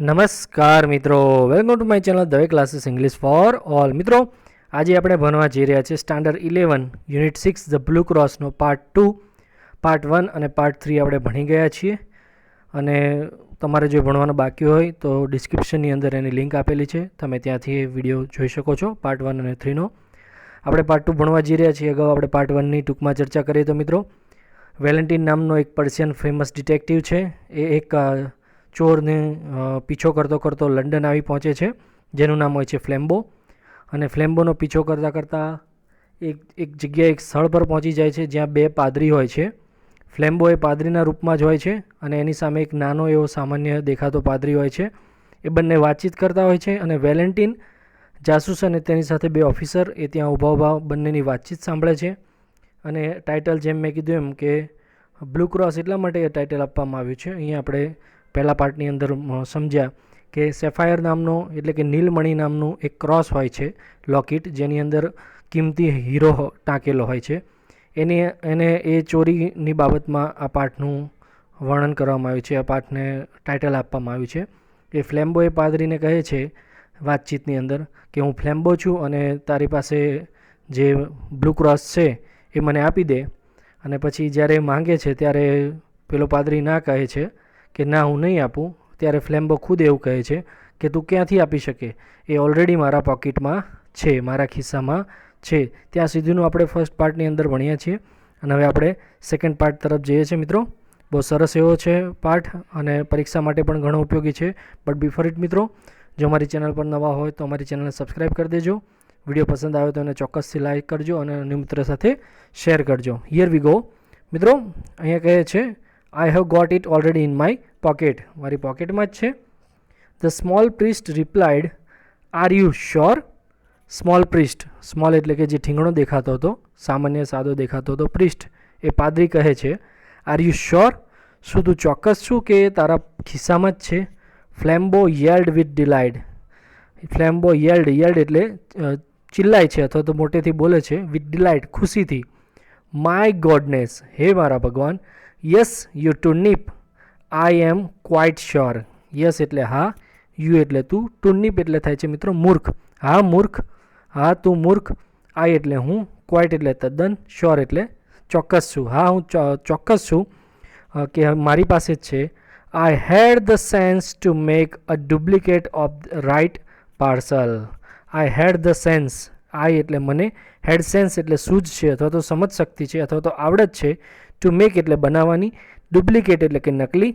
નમસ્કાર મિત્રો, welcome to my channel Dave classes English for all. મિત્રો આજે આપણે ભણવા જઈ રહ્યા છીએ સ્ટાન્ડર્ડ 11 યુનિટ 6 ધ બ્લુ ક્રોસનો પાર્ટ 2, પાર્ટ 1 અને પાર્ટ 3 આપણે ભણી ગયા છીએ. અને તમારે જો ભણવાનું બાકી હોય તો ડિસ્ક્રિપ્શનની અંદર એની લિંક આપેલી છે, તમે ત્યાંથી એ વિડીયો જોઈ શકો છો પાર્ટ 1 અને 3નો. આપણે પાર્ટ 2 ભણવા જઈ રહ્યા છીએ. અગાઉ આપણે પાર્ટ 1ની ટૂંકમાં ચર્ચા કરીએ તો મિત્રો, વેલેન્ટિન નામનો એક પર્શિયન ફેમસ ડિટેક્ટિવ છે. એ એક ચોરને પીછો કરતો કરતો લંડન આવી પહોંચે છે, જેનું નામ હોય છે ફ્લેમ્બો. અને ફ્લેમ્બોનો પીછો કરતાં કરતાં એક જગ્યાએ એક સ્થળ પર પહોંચી જાય છે જ્યાં બે પાદરી હોય છે. ફ્લેમ્બો એ પાદરીના રૂપમાં જ હોય છે અને એની સામે એક નાનો એવો સામાન્ય દેખાતો પાદરી હોય છે. એ બંને વાતચીત કરતા હોય છે અને વેલેન્ટિન જાસૂસ અને તેની સાથે બે ઓફિસર એ ત્યાં ઊભા ઊભા બંનેની વાતચીત સાંભળે છે. અને ટાઇટલ જેમ મેં કીધું એમ કે બ્લુ ક્રોસ એટલા માટે એ ટાઇટલ આપવામાં આવ્યું છે. અહીંયા આપણે પહેલા પાર્ટની અંદર સમજ્યા કે સેફાયર નામનો એટલે કે નીલમણી નામનું એક ક્રોસ હોય છે, લોકેટ, જેની અંદર કિંમતી હીરો ટાંકેલો હોય છે. એને એ ચોરીની બાબતમાં આ પાઠનું વર્ણન કરવામાં આવ્યું છે, આ પાઠને ટાઇટલ આપવામાં આવ્યું છે. એ ફ્લેમ્બો એ પાદરીને કહે છે વાતચીતની અંદર કે હું ફ્લેમ્બો છું અને તારી પાસે જે બ્લુ ક્રોસ છે એ મને આપી દે. અને પછી જ્યારે માંગે છે ત્યારે પેલો પાદરી ના કહે છે કે ના હું નહીં આપું. ત્યારે ફ્લેમ્બો ખુદ એવું કહે છે કે તું ક્યાંથી આપી શકે, એ ઓલરેડી મારા પોકેટમાં છે, મારા ખિસ્સામાં છે. ત્યાં સુધીનું આપણે ફર્સ્ટ પાર્ટની અંદર ભણ્યા છીએ અને હવે આપણે સેકન્ડ પાર્ટ તરફ જઈએ છીએ મિત્રો. બહુ સરસ એવો છે પાઠ અને પરીક્ષા માટે પણ ઘણો ઉપયોગી છે. બટ બિફોર ઇટ મિત્રો, જો અમારી ચેનલ પર નવા હોય તો અમારી ચેનલને સબસ્ક્રાઈબ કરી દેજો. વિડીયો પસંદ આવે તો એને ચોક્કસથી લાઇક કરજો અને અન્ય મિત્ર સાથે શેર કરજો. હિયર વી ગો મિત્રો. અહીંયા કહે છે I have got it already in my pocket. મારી પોકેટમાં જ છે. The small priest replied, Are you sure? Small priest, small એટલે કે જે ઠીંગણો દેખાતો હતો, સામાન્ય સાદો દેખાતો હતો. પ્રિસ્ટ એ પાદરી કહે છે આર યુ શ્યોર, શું તું ચોક્કસ છું કે તારા ખિસ્સામાં જ છે? Flambeau yelled with delight. Flambeau yelled એટલે ચિલ્લાય છે અથવા તો મોટેથી બોલે છે, વિથ ડિલાઇટ ખુશીથી. માય ગોડનેસ, હે મારા ભગવાન. Yes you turnip, I am quite sure. Yes એટલે હા, યુ એટલે તું, ટુનિપ એટલે થાય છે મિત્રો મૂર્ખ. હા મૂર્ખ, હા તું મૂર્ખ. આઈ એટલે હું, ક્વાઇટ એટલે તદ્દન, શ્યોર એટલે ચોક્કસ છું. હા હું ચોક્કસ છું કે મારી પાસે જ છે. I had the sense to make a duplicate of right parcel. I had the sense, I એટલે મને, હેડ સેન્સ એટલે સૂઝ છે અથવા તો સમજ શક્તિ છે અથવા તો આવડત છે. ટુ મેક એટલે બનાવવાની, ડુપ્લિકેટ એટલે કે નકલી,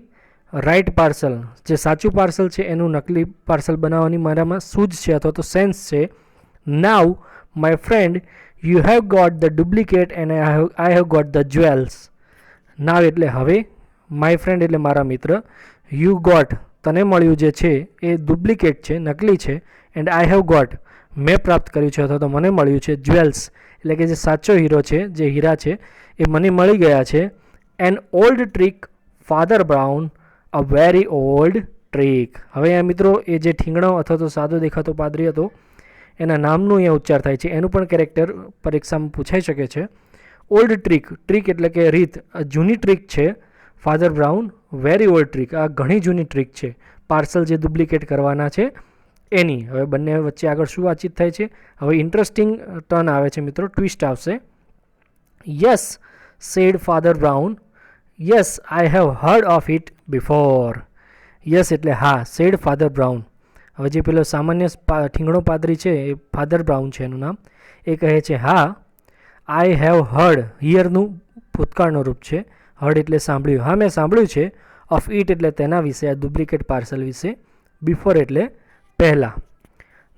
રાઇટ પાર્સલ જે સાચું પાર્સલ છે એનું નકલી પાર્સલ બનાવવાની મારામાં સૂઝ છે અથવા તો સેન્સ છે. Now my friend you have got the duplicate and I have got the jewels. Now એટલે હવે, માય ફ્રેન્ડ એટલે મારા મિત્ર, યુ ગોટ તને મળ્યું જે છે એ ડુપ્લિકેટ છે, નકલી છે, એન્ડ આઈ હેવ ગોટ મેં પ્રાપ્ત કર્યું છે અથવા તો મને મળ્યું છે, જ્વેલ્સ એટલે કે જે સાચો હીરો છે, જે હીરા છે એ મને મળી ગયા છે. An old trick father brown, a very old trick. હવે અહીંયા મિત્રો એ જે ઠીંગણો અથવા તો સાદો દેખાતો પાદરી હતો એના નામનું અહીંયા ઉચ્ચાર થાય છે. એનું પણ કેરેક્ટર પરીક્ષામાં પૂછાઈ શકે છે. ઓલ્ડ ટ્રીક, ટ્રીક એટલે કે રીત, જૂની ટ્રીક છે. Father brown, very old trick, આ ઘણી જૂની ટ્રીક છે પાર્સલ જે ડુપ્લિકેટ કરવાના છે એની. હવે બંને વચ્ચે આગળ શું વાતચીત થાય છે? હવે ઇન્ટરેસ્ટિંગ ટર્ન આવે છે મિત્રો, ટ્વિસ્ટ આવશે. Yes said Father Brown, yes I have heard of it before. Yes એટલે હા, સેડ ફાધર બ્રાઉન. હવે જે પેલો સામાન્ય ઠીંગણો પાદરી છે એ ફાધર બ્રાઉન છે એનું નામ, એ કહે છે હા. આઈ હેવ હર્ડ, હિયરનું ભૂતકાળનું રૂપ છે, હર્ડ એટલે સાંભળ્યું, હા મેં સાંભળ્યું છે. ઓફ ઇટ એટલે તેના વિશે, આ ડુપ્લિકેટ પાર્સલ વિશે. બિફોર એટલે પહેલાં.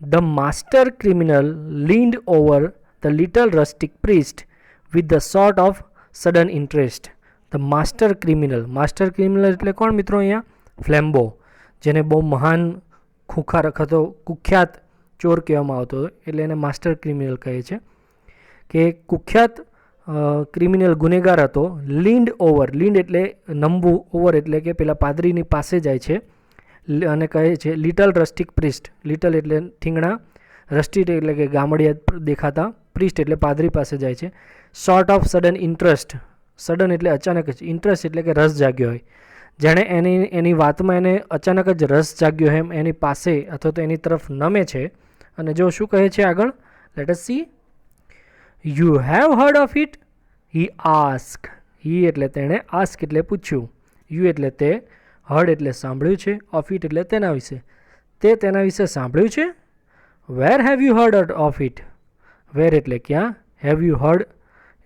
The master criminal leaned over the little rustic priest with the sort of sudden interest. The master criminal, master criminal એટલે કોણ મિત્રો? અહીંયા ફ્લેમ્બો, જેને બહુ મહાન ખૂંખાર હતો, કુખ્યાત ચોર કહેવામાં આવતો હતો, એટલે એને માસ્ટર ક્રિમિનલ કહે છે કે કુખ્યાત ક્રિમિનલ ગુનેગાર હતો. લીન્ડ ઓવર, લીન્ડ એટલે નમવું, ઓવર એટલે કે પેલા પાદરીની પાસે જાય છે અને કહે છે લિટલ રસ્ટિક પ્રિસ્ટ. લિટલ એટલે ઠીંગણા, રસ્ટિક એટલે કે ગામડિયા દેખાતા, પ્રિસ્ટ એટલે પાદરી પાસે જાય છે. Sort of sudden interest, sudden એટલે અચાનક જ, ઇન્ટરેસ્ટ એટલે કે રસ જાગ્યો હોય, જાણે એની વાતમાં એને અચાનક જ રસ જાગ્યો એમ એની પાસે અથવા તો એની તરફ નમે છે. અને જો શું કહે છે આગળ, let us see. You have heard of it, he ask. He એટલે તેણે, આસ્ક એટલે પૂછ્યું, યુ એટલે તે, હર્ડ એટલે સાંભળ્યું છે, ઓફ ઇટ એટલે તેના વિશે. તે તેના વિશે સાંભળ્યું છે. Where have you heard of it. Where એટલે ક્યાં, હેવ યુ હર્ડ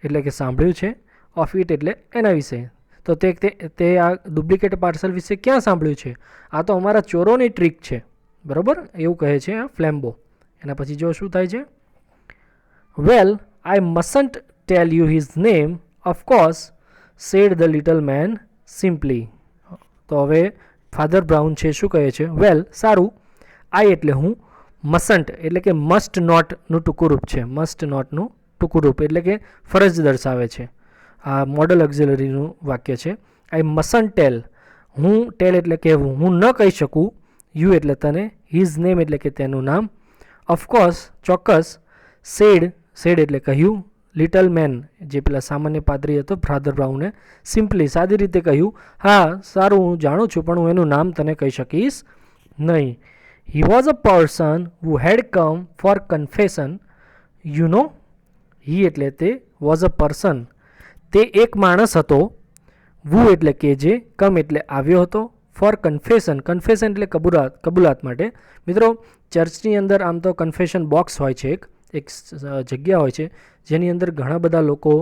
એટલે કે સાંભળ્યું છે, ઓફ ઇટ એટલે એના વિશે. તો તે આ ડુપ્લિકેટ પાર્સલ વિશે ક્યાં સાંભળ્યું છે? આ તો અમારા ચોરોની ટ્રીક છે, બરાબર, એવું કહે છે આ ફ્લેમ્બો. એના પછી જો શું થાય છે, well I mustn't tell you his name, of course said the little man simply. તો હવે ફાધર બ્રાઉન છે શું કહે છે, વેલ સારું, આઈ એટલે હું, મસન્ટ એટલે કે મસ્ટ નોટનું ટૂંકું છે, મસ્ટ નોટનું ટૂંકું એટલે કે ફરજ દર્શાવે છે. આ મોડલ ઓક્ઝિલરીનું વાક્ય છે. આઈ મસન્ટ ટેલ, હું, ટેલ એટલે કહેવું, હું ન કહી શકું, યુ એટલે તને, હિઝ નેમ એટલે કે તેનું નામ, ઓફકોર્સ ચોક્કસ, સેડ, સેડ એટલે કહ્યું, લિટલ મેન જે પેલા સામાન્ય પાદરી હતો ફાધર બ્રાઉને સિમ્પલી સાદી રીતે કહ્યું, હા સારું હું જાણું છું પણ હું એનું નામ તને કહી શકીશ નહીં. He was a person who had come for confession, you know. He એટલે તે, વોઝ અ પર્સન તે એક માણસ હતો, વુ એટલે કે જે, કમ એટલે આવ્યો હતો, ફોર કન્ફેશન, કન્ફેશન એટલે કબૂલાત માટે. મિત્રો ચર્ચની અંદર આમ તો કન્ફેશન બોક્સ હોય છે, એક જગ્યા હોય છે જેની અંદર ઘણા બધા લોકો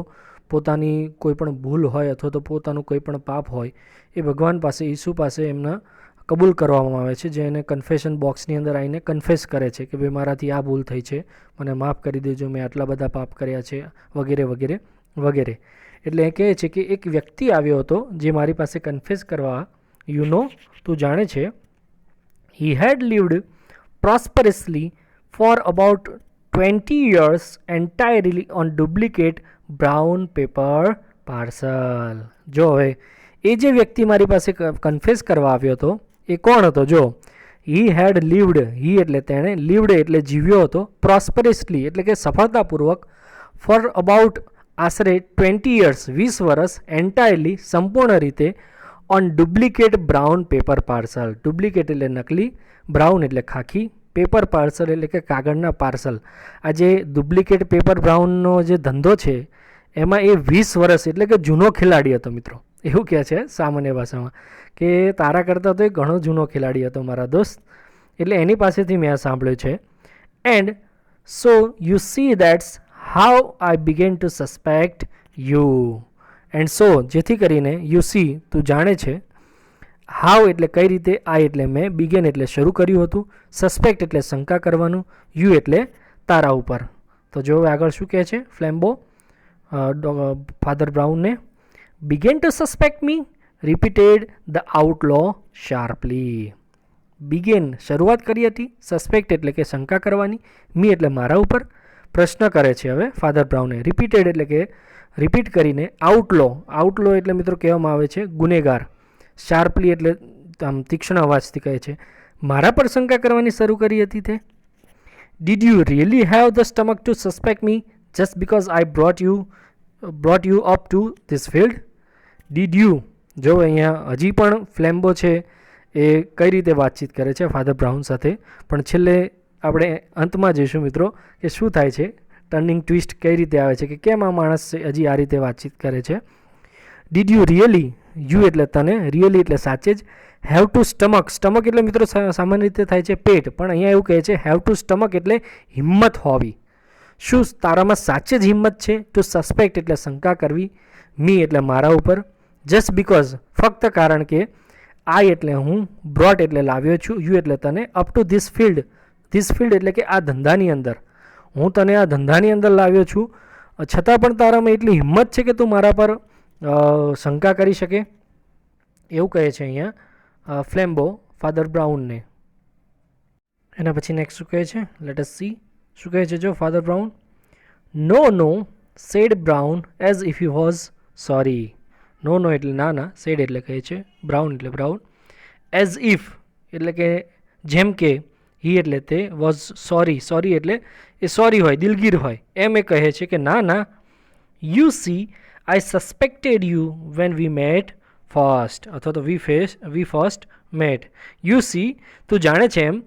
પોતાની કોઈ પણ ભૂલ હોય અથવા તો પોતાનું કોઈ પણ પાપ હોય એ ભગવાન પાસે, ઈસુ પાસે એમના કબૂલ કરવામાં આવે છે, જે એને કન્ફેશન બોક્સની અંદર આવીને કન્ફેસ કરે છે કે ભાઈ મારાથી આ ભૂલ થઈ છે, મને માફ કરી દેજો, મેં આટલા બધા પાપ કર્યા છે, વગેરે વગેરે વગેરે. એટલે એ કહે છે કે એક વ્યક્તિ આવ્યો હતો જે મારી પાસે કન્ફેસ કરવા, યુ નો તું જાણે છે, હી હેડ લીવડ પ્રોસ્પરસલી for about 20 years entirely on duplicate brown paper parcel. જો હવે એ જે વ્યક્તિ મારી પાસે કન્ફેસ કરવા આવ્યો હતો એ કોણ હતો? જો, હી હેડ લીવડ, હી એટલે તેણે, લીવડ એટલે જીવ્યો હતો, પ્રોસ્પરસલી એટલે કે સફળતાપૂર્વક, ફોર અબાઉટ આશરે 20 years 20 વર્ષ, એન્ટાયરલી સંપૂર્ણ રીતે, on duplicate brown paper parcel. Duplicate એટલે નકલી, બ્રાઉન એટલે ખાખી, પેપર પાર્સલ એટલે કે કાગળના પાર્સલ. આ જે ડુપ્લિકેટ પેપર બ્રાઉનનો જે ધંધો છે એમાં એ 20 વર્ષ એટલે કે જૂનો ખેલાડી હતો મિત્રો, એવું કહે છે સામાન્ય ભાષામાં કે તારા કરતાં તો એ ઘણો જૂનો ખેલાડી હતો મારા દોસ્ત, એટલે એની પાસેથી મેં આ સાંભળ્યું છે. And so you see that's how I began to suspect you. And so જેથી કરીને, યુ સી તું જાણે છે, હાઉ એટલે કઈ રીતે, આઈ એટલે મેં, બિગેન એટલે શરૂ કર્યું હતું, સસ્પેક્ટ એટલે શંકા કરવાનું, યુ એટલે તારા ઉપર. તો જો આગળ શું કહે છે ફ્લેમ્બો ફાધર બ્રાઉનને, began to suspect me, repeated the outlaw sharply. Began શરૂઆત કરી હતી, સસ્પેક્ટ એટલે કે શંકા કરવાની, મી એટલે મારા ઉપર, પ્રશ્ન કરે છે હવે ફાધર બ્રાઉને, રિપીટેડ એટલે કે રિપીટ કરીને, આઉટલો, આઉટલો એટલે મિત્રો કહેવામાં આવે છે ગુનેગાર, શાર્પલી એટલે આમ તીક્ષ્ણ અવાજથી કહે છે, મારા પર શંકા કરવાની શરૂ કરી હતી તે. Did you really have the stomach to suspect me just because I brought you up to this field. Did you, જો અહીંયા હજી પણ ફ્લેમ્બો છે એ કઈ રીતે વાતચીત કરે છે ફાધર બ્રાઉન સાથે, પણ છેલ્લે આપણે અંતમાં જોઈશું મિત્રો કે શું થાય છે, ટર્નિંગ ટ્વિસ્ટ કઈ રીતે આવે છે કે કેમ આ માણસ હજી આ રીતે વાતચીત કરે છે. ડીડ યુ રિયલી, યુ એટલે તને, રિયલી એટલે સાચે જ, હેવ ટુ સ્ટમક, સ્ટમક એટલે મિત્રો સામાન્ય રીતે થાય છે પેટ, પણ અહીંયા એવું કહે છે હેવ ટુ સ્ટમક એટલે હિંમત હોવી. શું તારામાં સાચે જ હિંમત છે? ટુ સસ્પેક્ટ એટલે શંકા કરવી, મી એટલે મારા ઉપર, જસ્ટ બિકોઝ ફક્ત કારણ કે, આઈ એટલે હું, બ્રોટ એટલે લાવ્યો છું, યુ એટલે તને, up to this field, this field એટલે કે આ ધંધાની અંદર, હું તને આ ધંધાની અંદર લાવ્યો છું, છતાં પણ તારામાં એટલી હિંમત છે કે તું મારા પર શંકા કરી શકે, એવું કહે છે અહીંયા ફ્લેમ્બો ફાધર બ્રાઉનને. એના પછી નેક્સ્ટ શું કહે છે, લેટ અસ સી શું કહે છે જો Father Brown. No no said Brown as if he was sorry. No no એટલે ના ના, સેડ એટલે કહે છે, બ્રાઉન એટલે બ્રાઉન, એઝ ઇફ એટલે કે જેમ કે, હી એટલે તે, વોઝ સોરી, સોરી એટલે એ સોરી હોય, દિલગીર હોય, એમ એ કહે છે કે ના ના, you C I suspected you when we mat first અથવા તો વી ફર્સ્ટ મેટ. યુ સી, તું જાણે છે એમ.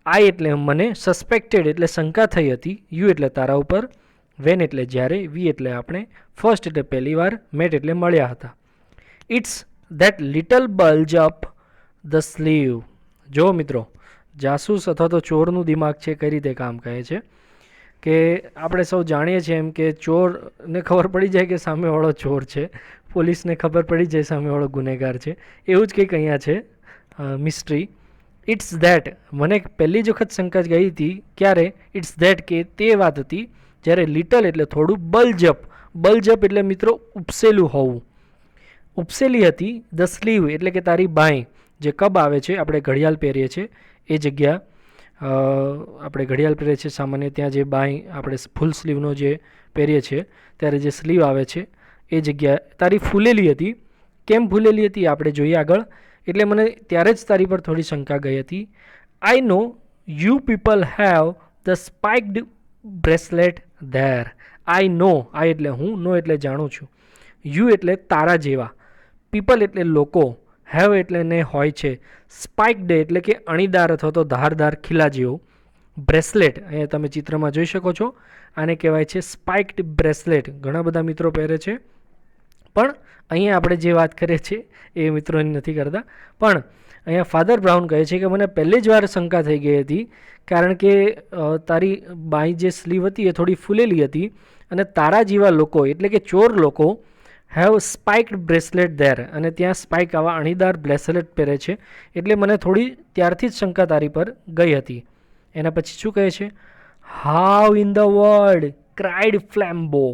આઈ એટલે મને, સસ્પેક્ટેડ એટલે શંકા થઈ હતી, યુ એટલે તારા ઉપર, વેન એટલે જ્યારે, વી એટલે આપણે, ફર્સ્ટ એટલે પહેલી વાર, મેટ એટલે મળ્યા હતા. It's that little bulge up the sleeve. જો મિત્રો, જાસૂસ અથવા તો ચોરનું દિમાગ છે કઈ રીતે કામ કહે છે કે આપણે સૌ જાણીએ છીએ એમ કે ચોરને ખબર પડી જાય કે સામેવાળો ચોર છે, પોલીસને ખબર પડી જાય સામેવાળો ગુનેગાર છે, એવું જ કંઈક અહીંયા છે મિસ્ટ્રી. ઇટ્સ ધેટ, મને પહેલી જ વખત શંકા ગઈ હતી ક્યારે, ઇટ્સ ધેટ કે તે વાત હતી જ્યારે લિટલ એટલે થોડું, બલ્જઅપ, બલ્જઅપ એટલે મિત્રો ઉપસેલું હોવું, ઉપસેલી હતી, ધ સ્લીવ એટલે કે તારી બાંય, જે કબ આવે છે આપણે ઘડિયાળ પહેરીએ છીએ એ જગ્યા, આપણે ઘડિયાળ પહેરીએ છીએ સામાન્ય ત્યાં જે બાંય આપણે ફૂલ સ્લીવનો જે પહેરીએ છીએ ત્યારે જે સ્લીવ આવે છે એ જગ્યા તારી ફૂલેલી હતી. કેમ ફૂલેલી હતી આપણે જોઈએ આગળ. એટલે મને ત્યારે જ તારી પર થોડી શંકા ગઈ હતી. I know you people have the spiked bracelet there. I know, I એટલે હું, નો એટલે જાણું છું, યુ એટલે તારા જેવા, પીપલ એટલે લોકો, હેવ એટલે ને હોય છે, સ્પાઇક્ડ એટલે કે અણીદાર અથવા તો ધારદાર ખીલા જેવો, બ્રેસલેટ અહીંયા તમે ચિત્રમાં જોઈ શકો છો, આને કહેવાય છે સ્પાઇક્ડ બ્રેસલેટ. ઘણા બધા મિત્રો પહેરે છે, પણ અહીંયા આપણે જે વાત કરીએ છીએ એ મિત્રોની નથી કરતા. પણ અહીંયા ફાધર બ્રાઉન કહે છે કે મને પહેલી જ વાર શંકા થઈ ગઈ હતી કારણ કે તારી બાઈ જે સ્લીવ હતી એ થોડી ફૂલેલી હતી અને તારા જેવા લોકો એટલે કે ચોર લોકો હેવ સ્પાઇક્ડ બ્રેસલેટ ધેર, અને ત્યાં સ્પાઇક આવા અણીદાર બ્રેસલેટ પહેરે છે, એટલે મને થોડી ત્યારથી જ શંકા તારી પર ગઈ હતી. એના પછી શું કહે છે, how in the world cried Flambeau.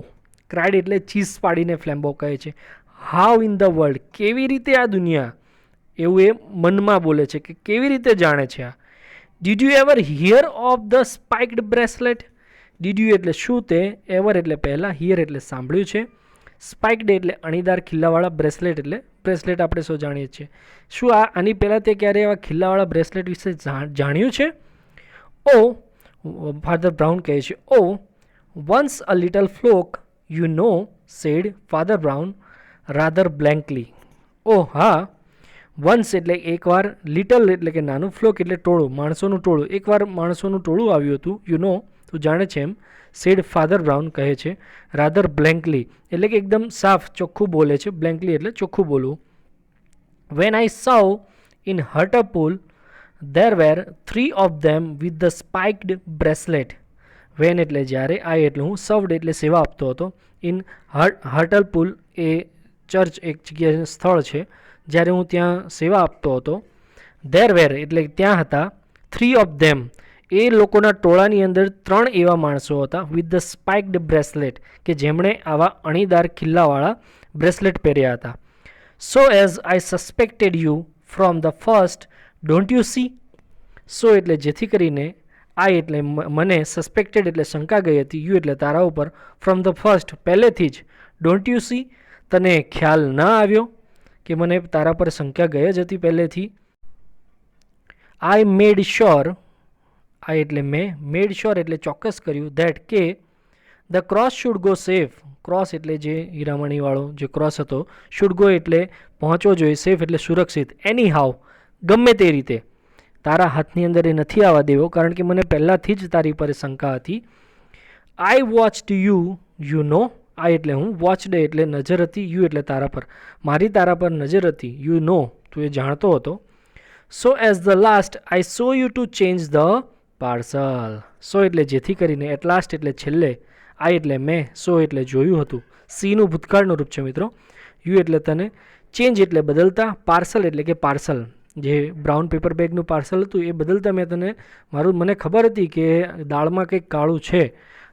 Cried એટલે ચીઝ પાડીને ફ્લેમ્બો કહે છે. હાઉ ઇન ધ વર્લ્ડ, કેવી રીતે આ દુનિયા, એવું એ મનમાં બોલે છે કે કેવી રીતે જાણે છે આ. Did you ever hear of the spiked bracelet. Did you એટલે શું તે, એવર એટલે પહેલાં, હિયર એટલે સાંભળ્યું છે, સ્પાઇક્ડ એટલે અણીદાર ખિલ્લાવાળા, બ્રેસલેટ એટલે બ્રેસલેટ આપણે સૌ જાણીએ છીએ. શું આની પહેલાં તે ક્યારે એવા ખિલ્લાવાળા બ્રેસલેટ વિશે જાણ્યું છે? ઓ, ફાધર બ્રાઉન કહે છે, oh once a little flock you know, said Father Brown rather blankly. Oh હા, વન્સ એટલે એકવાર, લિટલ એટલે કે નાનું, ફ્લોક એટલે ટોળું, માણસોનું ટોળું, એકવાર માણસોનું ટોળું આવ્યું હતું, યુ નો તું જાણે છે એમ, સેડ ફાધર બ્રાઉન કહે છે, રાધર બ્લેન્કલી એટલે કે એકદમ સાફ ચોખ્ખું બોલે છે, બ્લેન્કલી એટલે ચોખ્ખું બોલવું. When I serve in Hartlepool there were 3 of them with the spiked bracelet. When એટલે જ્યારે, આઈ એટલે હું, સર્વડ એટલે સેવા આપતો હતો, ઇન હર્ટલપુલ એ ચર્ચ એક જગ્યાએ સ્થળ છે જ્યારે હું ત્યાં સેવા આપતો હતો. ધેર વેર એટલે ત્યાં હતા, 3 ઓફ ધેમ એ લોકોના ટોળાની અંદર 3 એવા માણસો હતા, વિથ ધ સ્પાઇક્ડ બ્રેસલેટ કે જેમણે આવા અણીદાર ખિલ્લાવાળા બ્રેસલેટ પહેર્યા હતા. So as I suspected you from the first don't you see. So એટલે જેથી કરીને, આઈ એટલે મને, સસ્પેક્ટેડ એટલે શંકા ગઈ હતી, યુ એટલે તારા ઉપર, ફ્રોમ ધ ફર્સ્ટ પહેલેથી જ, ડોન્ટ યુ સી તને ખ્યાલ ના આવ્યો કે મને તારા પર શંકા ગઈ જ હતી પહેલેથી. આઈ મેડ શ્યોર, આઈ એટલે મેં, મેડ શ્યોર એટલે ચોક્કસ કર્યું, ધેટ કે the cross should go safe. Cross એટલે જે હીરામણીવાળો જે ક્રોસ હતો, શુડ ગો એટલે પહોંચવો જોઈએ, સેફ એટલે સુરક્ષિત, એની હાવ ગમે તે રીતે તારા હાથની અંદર એ નથી આવવા દેવો કારણ કે મને પહેલાંથી જ તારી પર શંકા હતી. આઈ watched you, you know, I એટલે હું, વોચડ એટલે નજર હતી, યુ એટલે તારા પર, મારી તારા પર નજર હતી, યુ નો તું એ જાણતો હતો. So as the last I saw you to change the parcel. So એટલે જેથી કરીને, એટ લાસ્ટ એટલે છેલ્લે, આઈ એટલે મેં, સો એટલે જોયું હતું, સીનું ભૂતકાળનું રૂપ છે મિત્રો, યુ એટલે તને, ચેન્જ એટલે બદલતા, પાર્સલ એટલે કે પાર્સલ, જે બ્રાઉન પેપર બેગનું પાર્સલ હતું એ બદલતા મેં તને, મને ખબર હતી કે દાળમાં કંઈક કાળું છે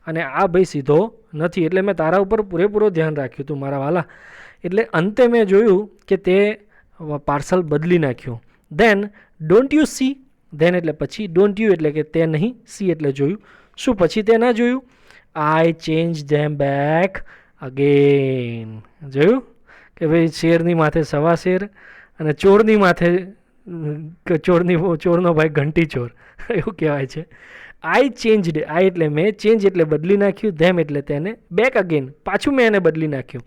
અને આ ભાઈ સીધો નથી, એટલે મેં તારા ઉપર પૂરેપૂરો ધ્યાન રાખ્યું હતું મારા વાલા. એટલે અંતે મેં જોયું કે તે પાર્સલ બદલી નાખ્યું. Then don't you see, then એટલે પછી, ડોન્ટ યુ એટલે કે તે નહીં, સી એટલે જોયું. શું પછી તે ના જોયું? આઈ ચેન્જ ધેમ બેક અગેન. જોયું કે ભાઈ શેરની માથે સવા શેર અને ચોરની માથે ચોરનો ભાઈ ઘંટી ચોર, એવું કહેવાય છે. આઈ ચેન્જડ, આઈ એટલે મેં, ચેન્જ એટલે બદલી નાખ્યું, ધેમ એટલે તેને, બેક અગેન પાછું મેં એને બદલી નાખ્યું.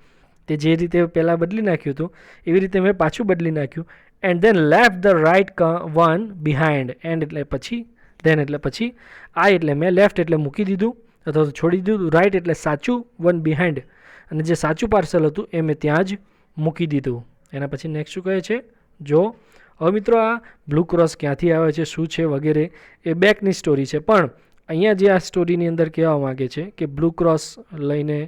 તે જે રીતે પહેલાં બદલી નાખ્યું હતું એવી રીતે મેં પાછું બદલી નાખ્યું. And then left the right one behind. And એટલે પછી, ધેન એટલે પછી, આઈ એટલે મેં, લેફ્ટ એટલે મૂકી દીધું અથવા તો છોડી દીધું, રાઇટ એટલે સાચું, વન બિહાઇન્ડ અને જે સાચું પાર્સલ હતું એ મેં ત્યાં જ મૂકી દીધું. એના પછી નેક્સ્ટ શું કહે છે, જો હવે મિત્રો આ બ્લુ ક્રોસ ક્યાંથી આવે છે, શું છે વગેરે એ બેકની સ્ટોરી છે. પણ અહીંયા જે આ સ્ટોરીની અંદર કહેવા માગે છે કે બ્લુ ક્રોસ લઈને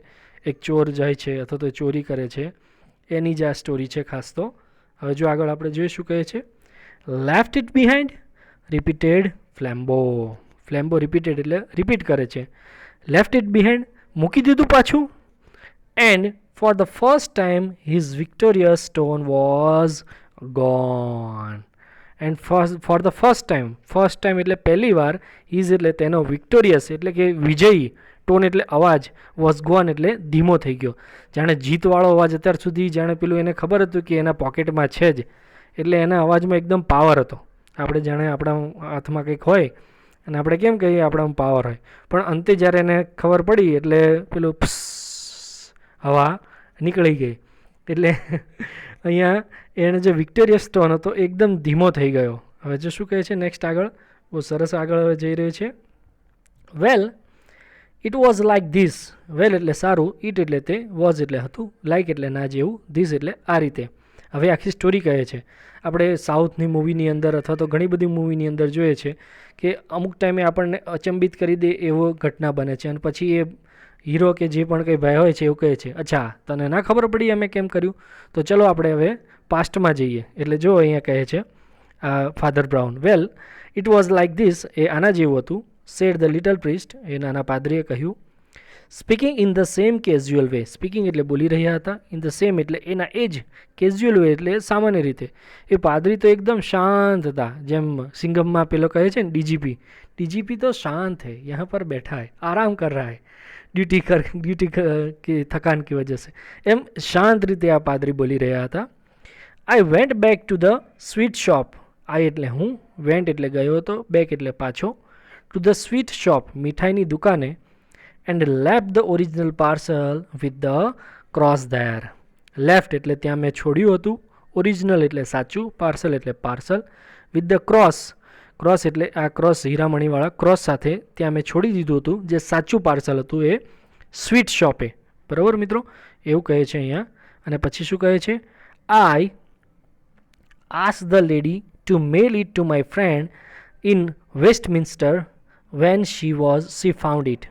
એક ચોર જાય છે અથવા તો ચોરી કરે છે, એની જ આ સ્ટોરી છે ખાસ. તો હવે જો આગળ આપણે જોઈએ શું કહે છે, left it behind, repeated Flambeau. Flambeau repeated એટલે રિપીટ કરે છે. લેફ્ટ ઇટ બિહાઇન્ડ મૂકી દીધું પાછું. And for the first time his victorious stone was gone. And for the first time એટલે પહેલી વાર, ઇઝ એટલે તેનો, વિક્ટોરિયસ એટલે કે વિજયી, ટોન એટલે અવાજ, વોઝ ગોન એટલે ધીમો થઈ ગયો. જાણે જીતવાળો અવાજ અત્યાર સુધી જાણે પેલું એને ખબર હતું કે એના પોકેટમાં છે જ, એટલે એના અવાજમાં એકદમ પાવર હતો. આપણે જાણે આપણા હાથમાં કંઈક હોય અને આપણે કેમ કહીએ આપણામાં પાવર હોય, પણ અંતે જ્યારે એને ખબર પડી એટલે પેલું હવા નીકળી ગઈ. એટલે અહીંયા એને જે વિક્ટોરિયસ સ્ટોન હતો એકદમ ધીમો થઈ ગયો. હવે જો શું કહે છે નેક્સ્ટ આગળ, બહુ સરસ આગળ હવે જઈ રહ્યું છે. Well it was like this. Well એટલે સારું, ઇટ એટલે તે, વોઝ એટલે હતું, લાઇક એટલે ના જેવું, ધીસ એટલે આ રીતે. હવે આખી સ્ટોરી કહે છે. આપણે સાઉથની મૂવીની અંદર અથવા તો ઘણી બધી મૂવીની અંદર જોઈએ છે કે અમુક ટાઈમે આપણને અચંબિત કરી દે એવો ઘટના બને છે અને પછી એ હીરો કે જે પણ કંઈ ભાઈ હોય છે એવું કહે છે, અચ્છા તને ના ખબર પડી અમે કેમ કર્યું, તો ચલો આપણે હવે પાસ્ટમાં જઈએ. એટલે જો અહીંયા કહે છે Father Brown, well it was like this, એ આના જેવું હતું, સેડ ધ લિટલ પ્રિસ્ટ, એ નાના પાદરીએ કહ્યું. Speaking in the same casual way. Speaking એટલે બોલી રહ્યા હતા, ઇન ધ સેમ એટલે એના એ જ, કેઝ્યુઅલ વે એટલે સામાન્ય રીતે. એ પાદરી તો એકદમ શાંત હતા, જેમ સિંગમમાં પેલો કહે છે ને ડીજીપી તો શાંત है, यहाँ पर बैठा है, आराम कर रहा है, ડ્યુટી की थकान की वजह से. એમ શાંત રીતે આ પાદરી બોલી રહ્યા હતા. I went back to the sweet shop. I એટલે હું, વેન્ટ એટલે ગયો હતો, બેક એટલે પાછો, ટુ ધ સ્વીટ શોપ મીઠાઈની દુકાને, and left the original parcel with the cross there. Left એટલે ત્યાં મેં છોડ્યું હતું, ઓરિજિનલ એટલે સાચું, પાર્સલ એટલે parcel, with the cross, cross એટલે આ ક્રોસ હીરામણીવાળા ક્રોસ સાથે ત્યાં મેં છોડી દીધું હતું જે સાચું પાર્સલ હતું એ સ્વીટ શોપે. બરાબર મિત્રો, એવું કહે છે અહીંયા. અને પછી શું કહે છે, I ask the lady to mail it to my friend in Westminster when she found it.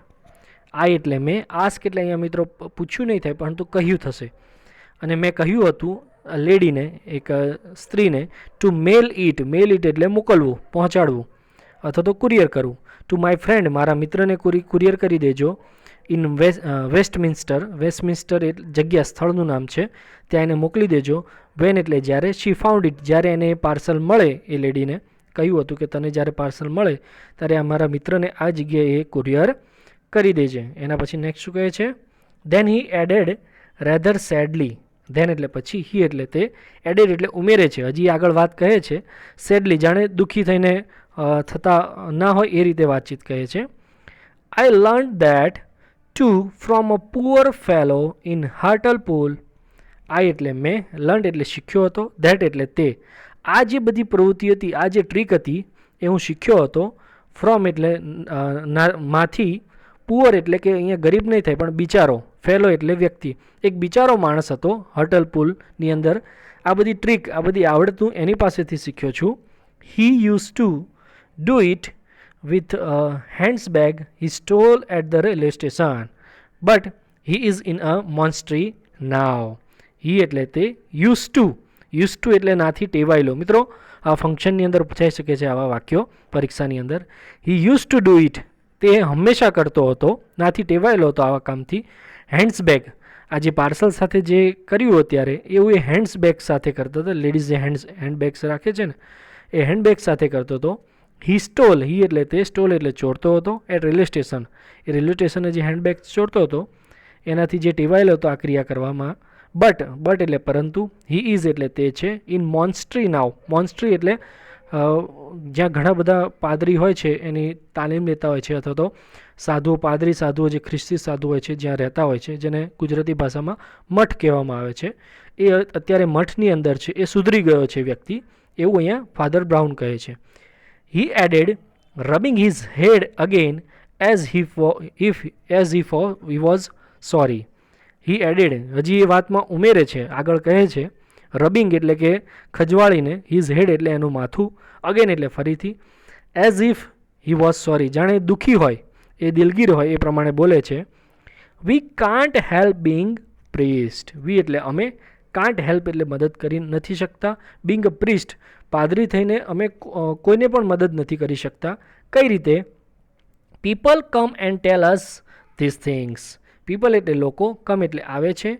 I એટલે મેં, આસ્ક એટલે અહીંયા મિત્રો પૂછ્યું નહીં થાય પરંતુ કહ્યું થશે. અને મેં કહ્યું હતું લેડીને, એક સ્ત્રીને, to mail it, mail it એટલે મોકલવું, પહોંચાડવું અથવા તો કુરિયર કરવું, ટુ માય ફ્રેન્ડ મારા મિત્રને કુરિયર કરી દેજો, ઇન વેસ્ટમિન્સ્ટર, વેસ્ટમિન્સ્ટર એ જગ્યા સ્થળનું નામ છે, ત્યાં એને મોકલી દેજો, વેન એટલે જ્યારે, શી ફાઉન્ડ ઇટ જ્યારે એને પાર્સલ મળે, એ લેડીને કહ્યું હતું કે તને જ્યારે પાર્સલ મળે ત્યારે અમારા મિત્રને આ જગ્યાએ કુરિયર કરી દેજે. એના પછી નેક્સ્ટ શું કહે છે, then he added rather sadly. Then એટલે પછી, હી એટલે તે, એડેડ એટલે ઉમેરે છે, હજી આગળ વાત કહે છે, સેડલી જાણે દુઃખી થઈને થતા ના હોય એ રીતે વાતચીત કહે છે. I learn that to from a poor fellow in Hartlepool. I એટલે મેં, લર્ન એટલે શીખ્યો હતો, ધેટ એટલે તે, આ જે બધી પ્રવૃત્તિ હતી, આ જે ટ્રીક હતી એ હું શીખ્યો હતો, ફ્રોમ એટલે માંથી, પુઅર એટલે કે અહીંયા ગરીબ નહીં થાય પણ બિચારો, ફેલો એટલે વ્યક્તિ, એક બિચારો માણસ હતો હર્ટલપુલની અંદર, આ બધી ટ્રીક, આ બધી આવડતું એની પાસેથી શીખ્યો છું. He use to do it with hands bag he stole at the railway station, but he is in a monastery now. He એટલે તે, યુઝ ટુ એટલે નાથી ટેવાયેલો. મિત્રો આ ફંક્શનની અંદર પૂછાઈ શકે છે આવા વાક્યો પરીક્ષાની અંદર. હી યુઝ ટુ ડુ ઇટ, તે હંમેશા કરતો હતો, નાથી ટેવાયેલો હતો આવા કામથી. હેન્ડ્સ બેગ, આ જે પાર્સલ સાથે જે કર્યું અત્યારે એવું એ હેન્ડ્સ બેગ સાથે કરતો હતો. લેડીઝ જે હેન્ડબેગ્સ રાખે છે ને એ હેન્ડબેગ સાથે કરતો હતો. હી સ્ટોલ, હી એટલે તે, સ્ટોલ એટલે ચોરતો હતો, એટ રેલવે સ્ટેશન, એ રેલવે સ્ટેશને જે હેન્ડબેગ ચોરતો હતો એનાથી જે ટેવાયેલો હતો આ ક્રિયા કરવામાં. બટ એટલે પરંતુ, હી ઇઝ એટલે તે છે, ઇન મોન્સ્ટ્રી નાવ, મોન્સ્ટ્રી એટલે જ્યાં ઘણા બધા પાદરી હોય છે એની તાલીમ લેતા હોય છે, અથવા તો સાધુઓ સાધુઓ જે ખ્રિસ્તી સાધુ હોય છે જ્યાં રહેતા હોય છે, જેને ગુજરાતી ભાષામાં મઠ કહેવામાં આવે છે, એ અત્યારે મઠની અંદર છે, એ સુધરી ગયો છે વ્યક્તિ, એવું અહીંયા ફાધર બ્રાઉન કહે છે. He added, rubbing his head again as if he was sorry. He added, હજી એ વાતમાં ઉમેરે છે, આગળ કહે છે, રબિંગ એટલે કે ખજવાળીને, હિઝ હેડ એટલે એનું માથું, અગેન એટલે ફરીથી, as if he was sorry, જાણે દુઃખી હોય, એ દિલગીર હોય એ પ્રમાણે બોલે છે. We can't help being priest, we એટલે અમે, કાન્ટ હેલ્પ એટલે મદદ કરી નથી શકતા, બિંગ પ્રિસ્ટ પાદરી થઈને અમે કોઈને પણ મદદ નથી કરી શકતા. કઈ રીતે? People come and tell us this things, people એટલે લોકો, કમ એટલે આવે છે,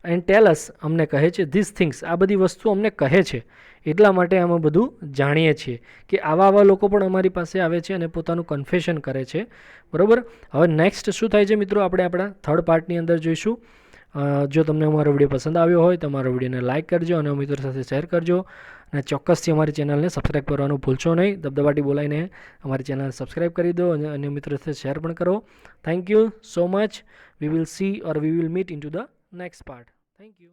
એન્ડ ટેલ અસ અમને કહે છે, ધીસ થિંગ્સ આ બધી વસ્તુ અમને કહે છે, એટલા માટે અમે બધું જાણીએ છીએ કે આવા લોકો પણ અમારી પાસે આવે છે અને પોતાનું કન્ફેશન કરે છે. બરાબર. હવે નેક્સ્ટ શું થાય છે મિત્રો, આપણે આપણા થર્ડ પાર્ટની અંદર જોઈશું. જો તમને અમારો વિડીયો પસંદ આવ્યો હોય તો અમારા વિડીયોને લાઇક કરજો અને મિત્રો સાથે શેર કરજો, અને ચોક્કસથી અમારી ચેનલને સબસ્ક્રાઈબ કરવાનું ભૂલશો નહીં. દબદબાટી બોલાવીને અમારી ચેનલ સબસ્ક્રાઈબ કરી દો અને અન્ય મિત્રો સાથે શેર પણ કરો. Thank you so much. We will C or we will meet in to the next part. Thank you.